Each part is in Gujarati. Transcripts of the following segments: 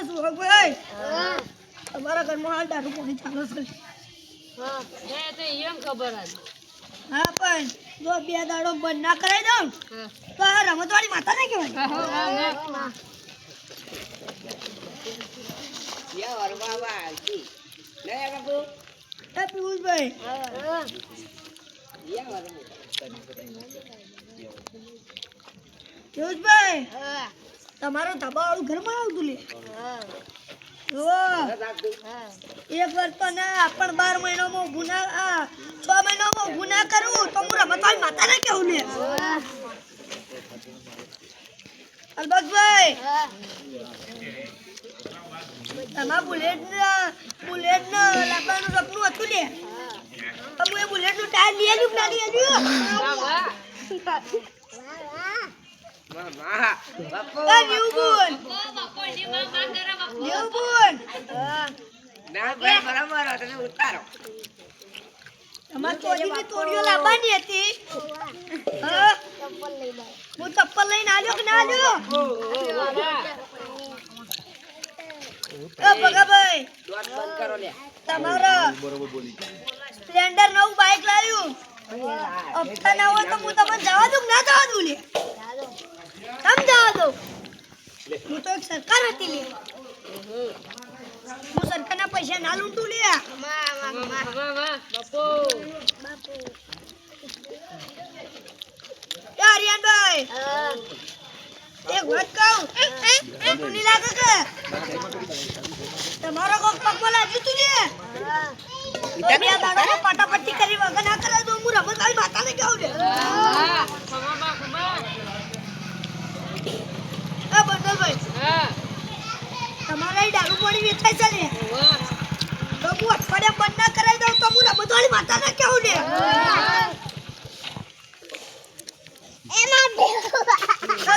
સુહગભાઈ તમારા ઘરમાં હાલ દારૂ પાણી ચાલે છે હા તે એમ ખબર હતી હા પણ જો બે દાડો બંધ ના કરાઈ દઉં તો આ રમતવાળી માતા ને કહેવાય એ પિયુષભાઈ પિયુષભાઈ તમારો ધાબાવાળું ઘરમાં આવતું લે એક વર્ષ તો ના પણ 12 મહિનામાં ગુના 6 મહિનામાં ગુના કરું તો હું રમતવાળી માતા ને કેવું લે અલબતભાઈ તમારા બુલેટ ના લાકડાનું સપનું હતું લે હું એ બુલેટ નું ટાયર લઈ આવ્યું ના લઈ આવ્યું હું ચપ્પલ લઈને આવ્યો કે ના આવ્યો ભગાભાઈ તમારા સ્પ્લેન્ડર નવું બાઈક લાવ્યું હપ્તા ના હોય તો હું તમને જવા દઉં ના જવા દઉં લે કેમ જવા દઉં હું તો એક સરકાર હતી લે હું સરકારના પૈસા ના લૂંટું લે હરિયાનભાઈ એક વાત કહું ખોટું નહીં લાગે કે તમારો કોક પગમાં લાગ્યું તું લે બે દાડામાં પાટાપટ્ટી કરી વગર ના કરે તો હું રમતવાળી માતાને કહું લે બંદલભાઈ તમારા દારૂ પાણી વેચાય છે ને તો હું અઠવાડિયા બંધ ના કરાવી દઉં તો હું રમતવાળી માતાને કહું લે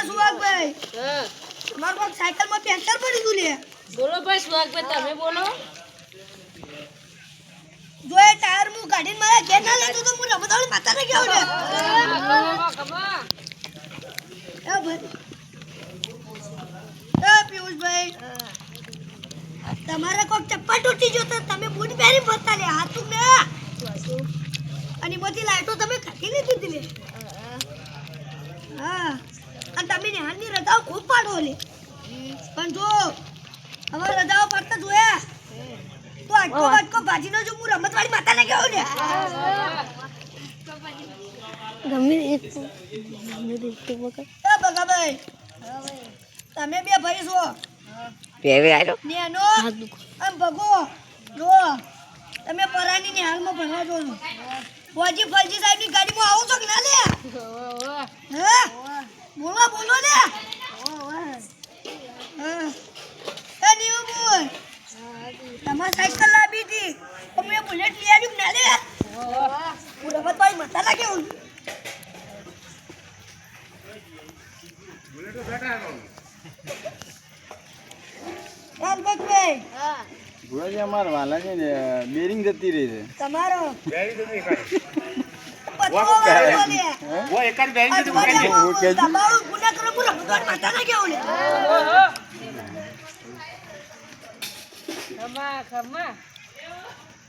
સુહાગભાઈ તમારું કોક સાયકલમાં પેન્ચર પડી ગયું લે બોલો ભાઈ સુહાગભાઈ તમે બોલો જો એ ટાયર હું કાઢીને મારા ઘેર ના લેતો તો હું રમતવાળી માતાને કહું લે પિયુષભાઈ તમારે કોક ચપ્પલ તૂટી ગયો તો તમે બૂટ પહેરી ફરતા લે હાથું મે અને મોટી લાઈટો તમે કાઢી લીધી લે હા અને તમે નિહાળની રજાઓ ખૂબ પાડો લે પણ જો હવે રજાઓ પાડતા જોયા તો આટકો ભાજીનો જો હું રમતવાળી માતાને કહું લે ગમે એક બગાભાઈ તમે બે ભાઈ છો બેવે આલો નેનો આમ ભગો જો તમે પરાની ની હાલમાં ભણવા જો છો ફોજી ફલજી સાહેબ ની ગાડીમાં આવો છો કે ના લે હે બોલો લે એ નીવ બોલ તમાર સાયકલ લાવી હતી તો મેં બુલેટ લઈ આવ્યું ના લે હું રમતવાળી માતા લાગે હું બુલેટ તો બેઠા ગુરુજી અમાર વાલાની બેરિંગ જતી રહી છે તમારો બેરિંગ જતી કાઢ વો એક જ બેરિંગ જતી કાઢ હું કે દબાવ ગુના કરો પૂરા ભગવાન માતા ના કેવું લે ખમા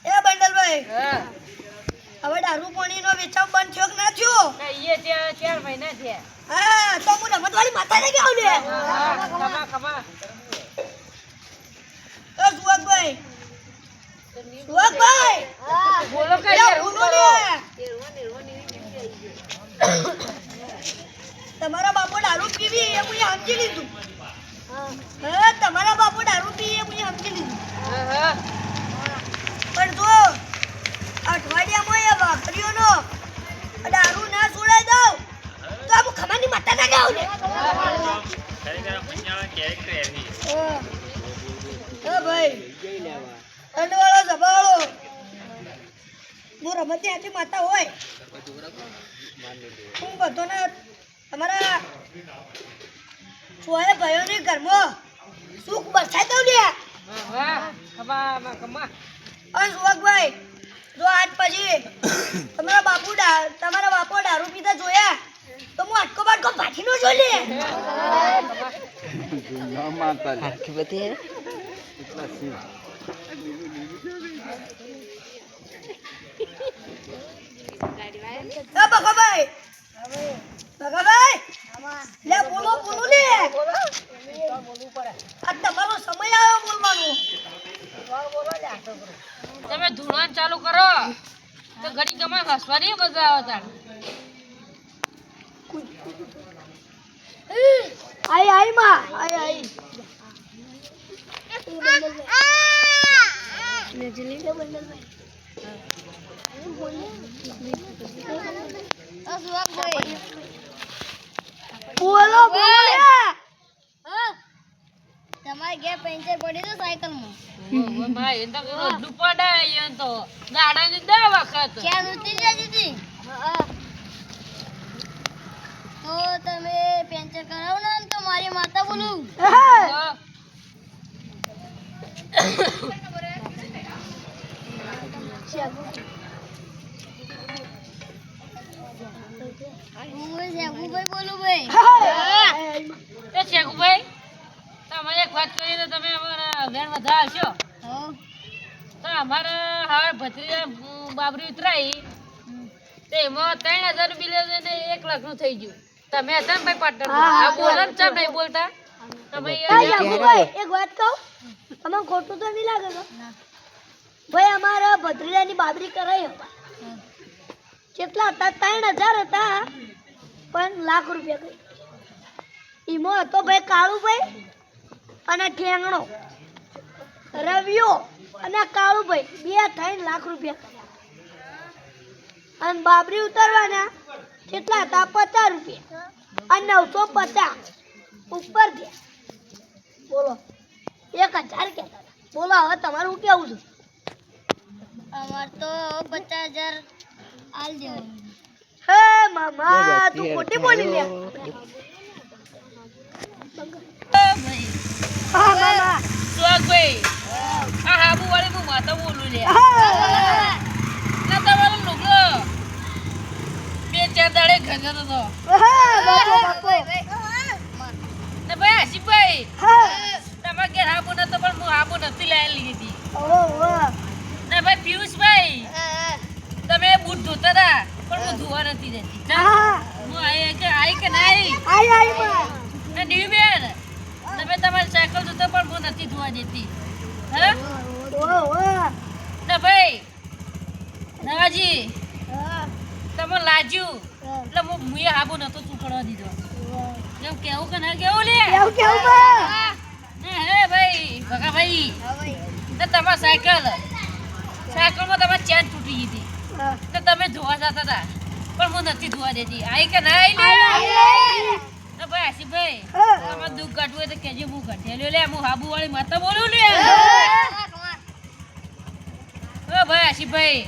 એ બંડલભાઈ હવે દારૂ પાણીનો વેચાણ બંધ થયો કે ના થયો એ 4 મહિના થયા હા તો હું રમતવાળી માતાને કેવું લે ખમા સુહાગભાઈ બોલો કઈ તમારા બાપો દારૂ પીવી એ હું સમજી લીધું હા તમારા બાપો દારૂ પીવી એ હું સમજી લીધું પણ જો અઠવાડિયામાં એ વાઘરીઓનો દારૂ ના છોડાઈ દઉં તો આ ખમાની માતા ના ગાવ ને ભાઈ અંડવાળો જબાળો હું રમતી આથી માતા હોય હું બધો ને તમારા છોય ભાઈઓની ઘરમાં સુખ બરસાઈ દઉં લે સુહાગભાઈ જો આજ પછી તમારા બાપો દારૂ પીતા જોયા તો હું આટકો બાટકો ભાઠી નો જોઈ લે ના માતા આખી બધી ભગાભાઈ ભગાભાઈ લે બોલો બોલો લે આ તમારો સમય આવ્યો બોલવાનો તમે ધૂળવાનું ચાલુ કરો તો ઘડી કમાં હસવાની મજા આવે તાર આઈ માં આઈ બોલો બોલો લે તમારે ઘેર પંચર પડી તો સાયકલમાં ઓ ભાઈ એ તો રોજનું પડાય એ તો ગાડાની 10 વખત ક્યાં ઉતરી જતી હતી તો તમે પંચર કરાવો ને તો મારી માતા બોલું હા. હું શેખુભાઈ બોલું ભાઈ એ શેખુભાઈ તમે એક વાત કરી તો તમે અમારા વેણ વધા આવશો તો અમારા હવે ભત્રીજા બાબરી ઉતરાઈ તે એમાં 3000 બિલ ને 1 લાખનું થઈ ગયું તમે હતા ને ભાઈ પાટણ આ બોલો ને ચમ નહીં બોલતા તમે ભાઈ એક વાત કહું તમને ખોટું તો નહીં લાગે તો ભાઈ અમારા ભત્રીજાની બાબરી કરાઈ હતા કેટલા હતા 3000 હતા પણ લાખ રૂપિયા ગઈ ઈમો હતો ભાઈ કાળુભાઈ અને ઠેંગણો રવિયો અને કાળુભાઈ બે થઈને લાખ રૂપિયા અને બાબરી ઉતારવાના કેટલા હતા 50 રૂપિયા અને 950 ઉપર થયા બોલો 1000 કહેતા બોલો હવે તમારું શું કેવું છે અમાર તો 50,000 આલ દેવું હે મામા તું ખોટી બોલી લે હા મામા સુહાગભાઈ આ હાબુ વાળી હું માતા બોલું લે ના તમારો લુગડો 2-4 દાડે ખંજર હતો ને ભાઈ આશિફભાઈ તમારા ઘેર હાબુ નતો પણ હું હાબુ નથી લાયેલી હતી ને ભાઈ પિયુષભાઈ તમે બૂટ ધોતા હતા પણ હું ધોવા નથી દેતી હું આઈ કે ના ને નીવીબેન તમે તમારી સાયકલ ધોતા પણ હું નથી ધોવા દેતી હા ને ભાઈ નવાજી તમે લાજ્યું એટલે હું મુએ હાબુ નતો ચૂકડવા દીધો એમ કેવું કે ના કેવું લે ને હે ભાઈ ભગાભાઈ ને તમારી સાયકલમાં તમારી ચેન તૂટી ગઈ હતી તો તમે ધોવા જતા હતા પણ હું નથી ધોવા દેતી આઈ કે ના આઈ ને ભાઈ આશિફભાઈ તમારે દુઃખ કાઢવું હોય તો કેજો હું કાઢેલો લે હું હાબુ વાળી માતા બોલું લે ઓ ભાઈ આશિફભાઈ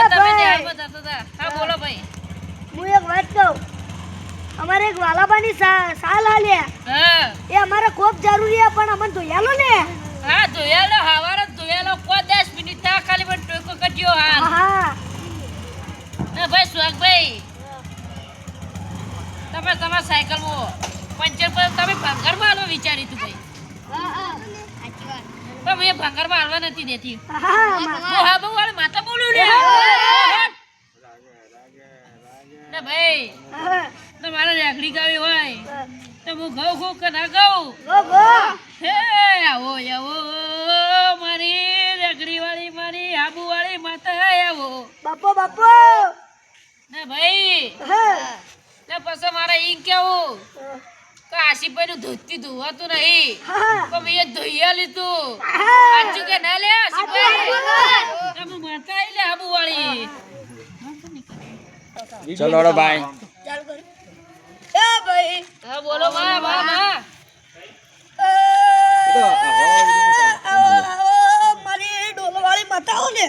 તમે ન્યાયમાં જતા હતા હા બોલો ભાઈ હું એક વાત કહું અમારે એક વાલાબાની સાલ આલ્યા હા એ અમારે ખૂબ જરૂરી છે પણ અમને ધોયાલો ને હા ધોયાલો હવારે ધોયાલો કોઈ 10 મિનિટ થા ખાલી પણ ટોકો કટ્યો હાલ હા ને ભાઈ સુહાગભાઈ તમે તમારા સાયકલમાં પંચર પર તમે ભંગારમાં હાલવા વિચાર્યું હતું ભાઈ પણ એ ભંગારમાં હાલવા નથી દેતી હું હાબુ વાળી માતા બોલું લે ને ભાઈ તમારે રેગડી ગાવી હોય તો હું ઘઉં ઘઉં કે ના ઘઉં હે આવો આવો મારી રેગડી વાળી મારી હાબુ વાળી માતા આવો બાપો ને ભાઈ ને પછી મારે ઈ કેવું કે આશિફભાઈ નું ધોતી ધોવાતું નહીં તો મેં એ ધોઈયા લીધું સાચું કે ના લે આશિફભાઈ તમે માતા આઈ લે હાબુ વાળી ચલો ભાઈ ચાલ કર એ ભાઈ હા બોલો માં માં મારી ડોલવાળી માતાઓ ને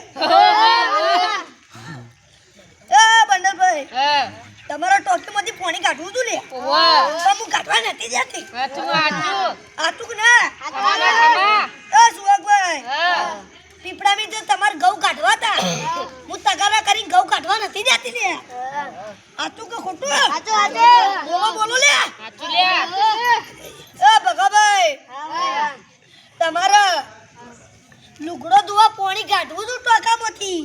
એ બંડલભાઈ હા તમારા ટોકીમાંથી પાણી કાઢવું હતું લે વાહ તો હું કાઢવા નથી જતી આચું આતું કે ના ખમા એ સુવાગભાઈ હા પીપળામી તો તમારે ઘઉં કાઢવા હતા હું તગારા કરીને ઘઉં કાઢવા નથી જતી લે આતું કે ખોટું બોલો લે આચું લે એ ભગાભાઈ તમારા લુગડો ધોવા પાણી કાઢવું તું ટોકામાંથી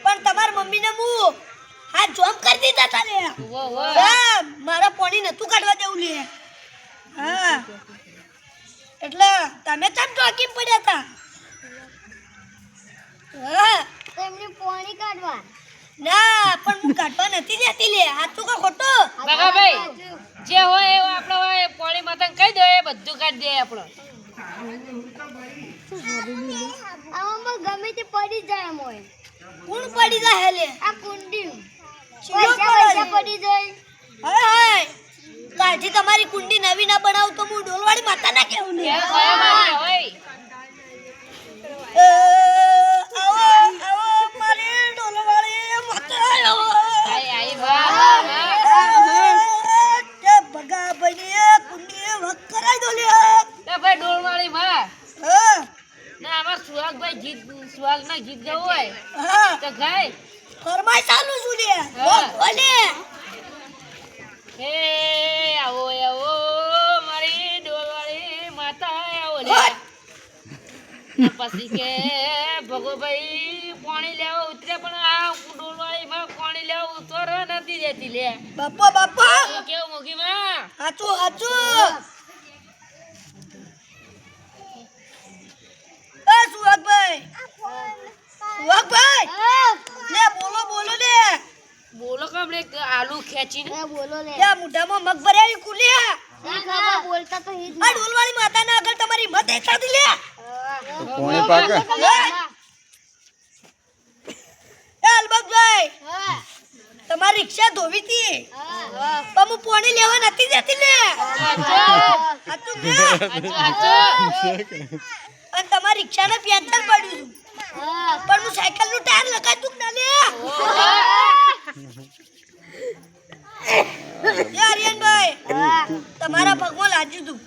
પણ તમારા મમ્મીને હું હાથ જોમ કરી દીધા તા લે મારા પાણી નતું કાઢવા દેવું લે હા એટલે તમે કેમ ટોકી પડ્યા તા હા એમને પાણી કાઢવા ના પણ હું કાઢવા નથી દેતી લે હાથું કા ખોટો બગાભાઈ જે હોય એ આપણે હોય પાણી માતાને કહી દો એ બધું કાઢી દે આપણે આમાં ગમે તે પડી જાય એમ હોય કોણ પડી જાય લે આ કુંડી ચીલો પૈસા પડી જાય હાય હાય કાઢી તમારી કુંડી નવી ના બનાવ તો હું ડોલવાડી માતા ના કેવું લે આવો આવો મારી ડોલવાડી માતા આવો કે બગા ભાઈ કુંડી વક કરાઈ દો લે ભાઈ ડોળવાળી માં હા ના આમાં સુહાગભાઈ ગીત સુહાગના ગીત ગાવું હોય હા તો ગાય ફરમાઈ ચાલુ છું લે હા. બોલે હે આવો આવો મારી ડોળવાળી માતા આવો લે પછી કે ભગોભાઈ પાણી લેવા ઉતરે પણ આ ડોળવાળી માં પાણી લેવા ઉતર નથી દેતી લે બાપા બાપા કેવું મોગી માં હાચું હાચું એ સુહાગભાઈ સુહાગભાઈ લે બોલો બોલો લે બોલો કમ લે આલુ ખેંચીને બોલો લે લે મુઢામાં મગ ભર્યા કુલ્યા બોલતા તો હિત આ ડોલવાળી માતાના આગળ તમારી મત એતાથી લે પોણી પાકે એ અલબકભાઈ તમારી રિક્ષા ધોવી હતી પણ હું પાણી લેવા નથી જતી લે હાચું ને અને તમારી રિક્ષાને પેન્ચર પડ્યું પણ હું સાયકલ નું ટાયર લગાડતું ના લે એ આર્યનભાઈ તમારા પગમાં લાગ્યું તું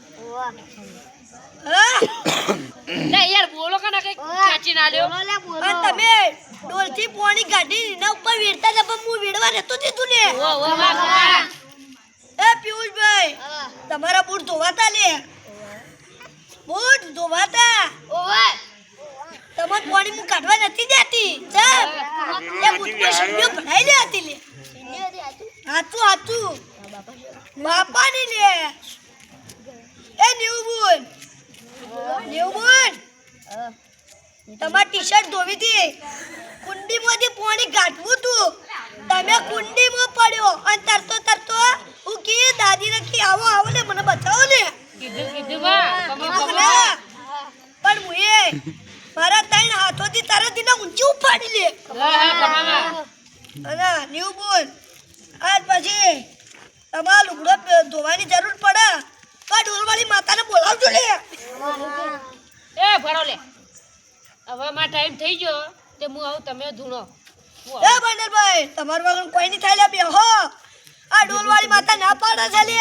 હા લે યાર બોલો કે ના કઈ ખેંચીને આલ્યો અને તમે ડોલથી પાણી કાઢી એના ઉપર વેડતા હતા પણ હું વેડવા નતું દીધું ને ઓ વાહ એ પિયુષભાઈ તમારા બૂટ ધોવાતા લે બૂટ ધોવાતા તમાર પાણી હું કાઢવા નથી દેતી ચાલ એ બૂટમાં શીંડીઓ ભરાઈ લે હતી લે હાચું હાચું બાપાની લે એ ન્યૂબોર્ન તમાર ટી-શર્ટ ધોવી હતી કુંડીમાંથી પાણી કાઢવું તું તમે કુંડીમાં પડ્યો અને તરતો તરતો હું કે દાદીને કે આવો આવો ને મને બચાવો ને કીધું માં ના, પણ મુએ મારા ત્રણ હાથોથી તરત એને ઊંચી ઉપાડી લે અને ન્યૂબોર્ન આજ પછી તમારા લુગડો ધોવાની જરૂર પડે તો આ ડોલવાળી માતાને બોલાવજો લે એ ભરો લે હવે માં ટાઈમ થઈ ગયો તે હું આવું તમે ધૂણો એ બંદરભાઈ તમાર વગર કોઈ નહીં થાય લે બેહો આ ડોલવાળી માતા ના પાડે છે લે